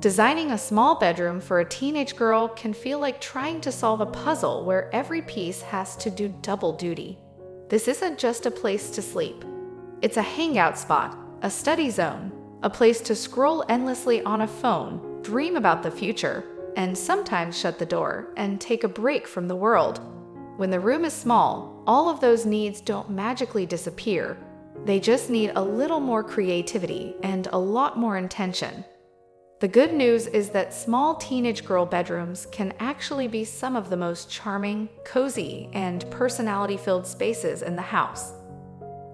Designing a small bedroom for a teenage girl can feel like trying to solve a puzzle where every piece has to do double duty. This isn't just a place to sleep. It's a hangout spot, a study zone, a place to scroll endlessly on a phone, dream about the future, and sometimes shut the door and take a break from the world. When the room is small, all of those needs don't magically disappear. They just need a little more creativity and a lot more intention. The good news is that small teenage girl bedrooms can actually be some of the most charming, cozy, and personality-filled spaces in the house.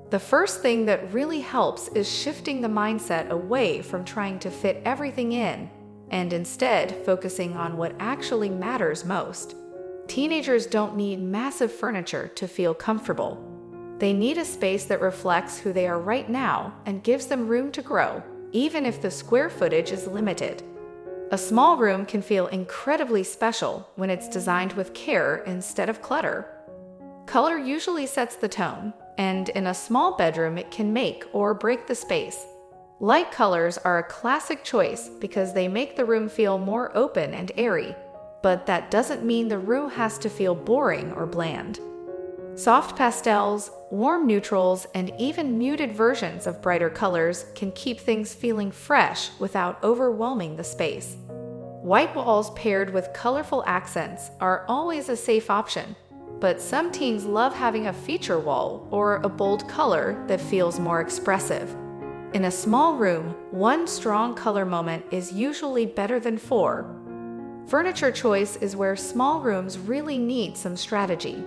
The first thing that really helps is shifting the mindset away from trying to fit everything in and instead focusing on what actually matters most. Teenagers don't need massive furniture to feel comfortable. They need a space that reflects who they are right now and gives them room to grow, even if the square footage is limited. A small room can feel incredibly special when it's designed with care instead of clutter. Color usually sets the tone, and in a small bedroom it can make or break the space. Light colors are a classic choice because they make the room feel more open and airy, but that doesn't mean the room has to feel boring or bland. Soft pastels, warm neutrals, and even muted versions of brighter colors can keep things feeling fresh without overwhelming the space. White walls paired with colorful accents are always a safe option, but some teens love having a feature wall or a bold color that feels more expressive. In a small room, one strong color moment is usually better than four. Furniture choice is where small rooms really need some strategy.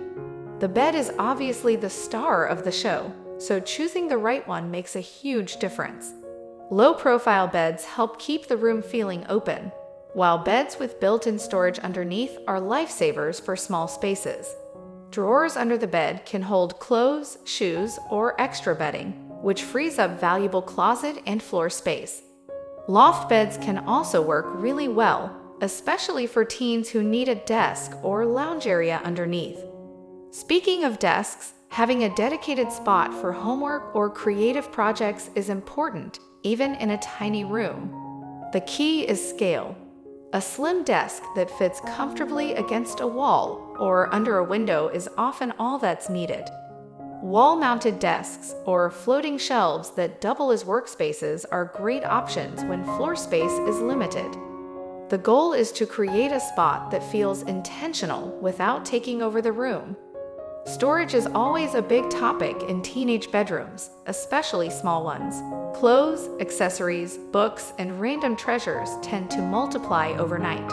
The bed is obviously the star of the show, so choosing the right one makes a huge difference. Low-profile beds help keep the room feeling open, while beds with built-in storage underneath are lifesavers for small spaces. Drawers under the bed can hold clothes, shoes, or extra bedding, which frees up valuable closet and floor space. Loft beds can also work really well, especially for teens who need a desk or lounge area underneath. Speaking of desks, having a dedicated spot for homework or creative projects is important, even in a tiny room. The key is scale. A slim desk that fits comfortably against a wall or under a window is often all that's needed. Wall-mounted desks or floating shelves that double as workspaces are great options when floor space is limited. The goal is to create a spot that feels intentional without taking over the room. Storage is always a big topic in teenage bedrooms, especially small ones. Clothes, accessories, books, and random treasures tend to multiply overnight.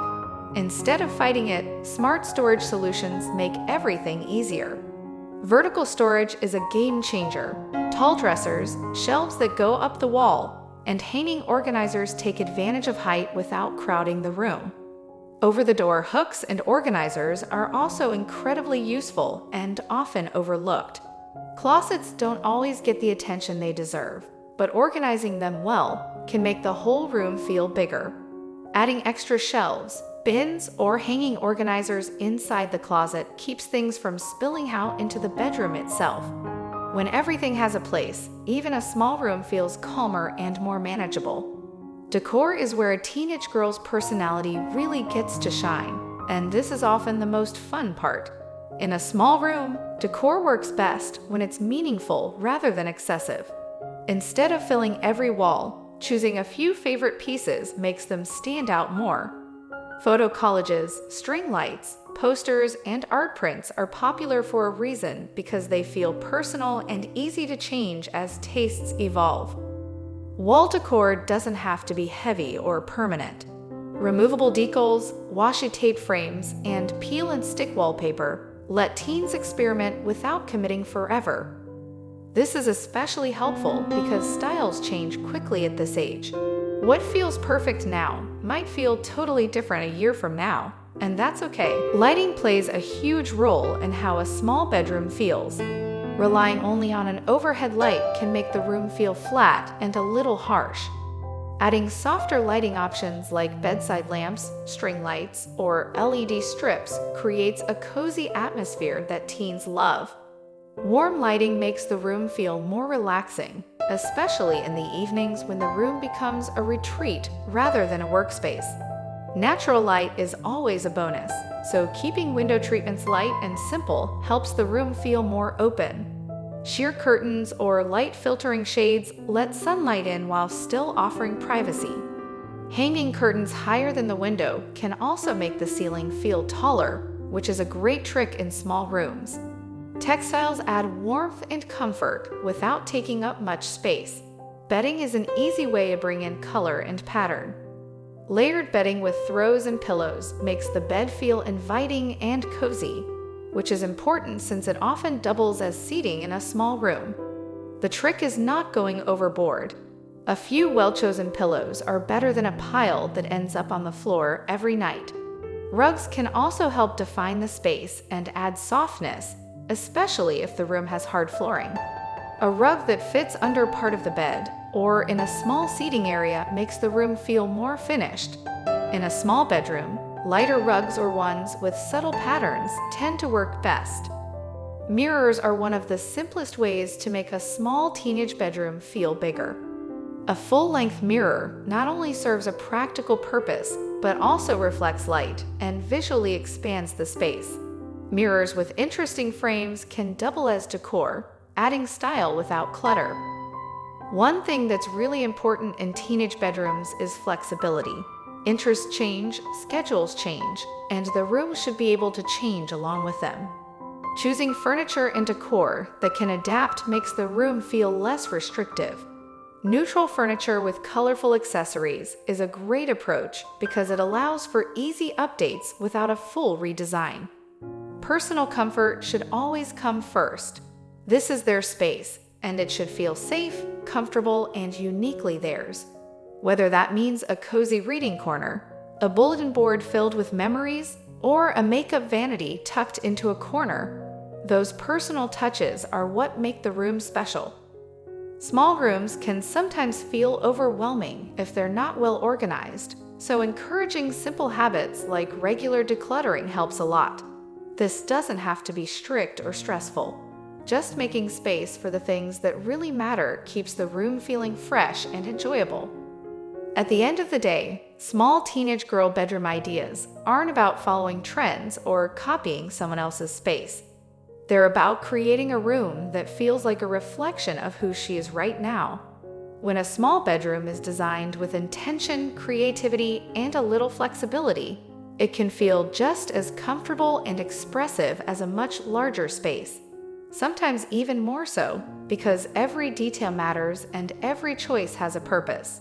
Instead of fighting it, smart storage solutions make everything easier. Vertical storage is a game changer. Tall dressers, shelves that go up the wall, and hanging organizers take advantage of height without crowding the room. Over-the-door hooks and organizers are also incredibly useful and often overlooked. Closets don't always get the attention they deserve, but organizing them well can make the whole room feel bigger. Adding extra shelves, bins, or hanging organizers inside the closet keeps things from spilling out into the bedroom itself. When everything has a place, even a small room feels calmer and more manageable. Decor is where a teenage girl's personality really gets to shine, and this is often the most fun part. In a small room, decor works best when it's meaningful rather than excessive. Instead of filling every wall, choosing a few favorite pieces makes them stand out more. Photo collages, string lights, posters, and art prints are popular for a reason because they feel personal and easy to change as tastes evolve. Wall decor doesn't have to be heavy or permanent. Removable decals, washi tape frames, and peel and stick wallpaper let teens experiment without committing forever. This is especially helpful because styles change quickly at this age. What feels perfect now might feel totally different a year from now, and that's okay. Lighting plays a huge role in how a small bedroom feels. Relying only on an overhead light can make the room feel flat and a little harsh. Adding softer lighting options like bedside lamps, string lights, or LED strips creates a cozy atmosphere that teens love. Warm lighting makes the room feel more relaxing, especially in the evenings when the room becomes a retreat rather than a workspace. Natural light is always a bonus, so keeping window treatments light and simple helps the room feel more open. Sheer curtains or light filtering shades let sunlight in while still offering privacy. Hanging curtains higher than the window can also make the ceiling feel taller, which is a great trick in small rooms. Textiles add warmth and comfort without taking up much space. Bedding is an easy way to bring in color and pattern. Layered bedding with throws and pillows makes the bed feel inviting and cozy, which is important since it often doubles as seating in a small room. The trick is not going overboard. A few well-chosen pillows are better than a pile that ends up on the floor every night. Rugs can also help define the space and add softness, especially if the room has hard flooring. A rug that fits under part of the bed or in a small seating area makes the room feel more finished. In a small bedroom, lighter rugs or ones with subtle patterns tend to work best. Mirrors are one of the simplest ways to make a small teenage bedroom feel bigger. A full-length mirror not only serves a practical purpose, but also reflects light and visually expands the space. Mirrors with interesting frames can double as decor, adding style without clutter. One thing that's really important in teenage bedrooms is flexibility. Interests change, schedules change, and the room should be able to change along with them. Choosing furniture and decor that can adapt makes the room feel less restrictive. Neutral furniture with colorful accessories is a great approach because it allows for easy updates without a full redesign. Personal comfort should always come first. This is their space, and it should feel safe, comfortable, and uniquely theirs. Whether that means a cozy reading corner, a bulletin board filled with memories, or a makeup vanity tucked into a corner, those personal touches are what make the room special. Small rooms can sometimes feel overwhelming if they're not well organized, so encouraging simple habits like regular decluttering helps a lot. This doesn't have to be strict or stressful. Just making space for the things that really matter keeps the room feeling fresh and enjoyable. At the end of the day, small teenage girl bedroom ideas aren't about following trends or copying someone else's space. They're about creating a room that feels like a reflection of who she is right now. When a small bedroom is designed with intention, creativity, and a little flexibility, it can feel just as comfortable and expressive as a much larger space. Sometimes even more so, because every detail matters and every choice has a purpose.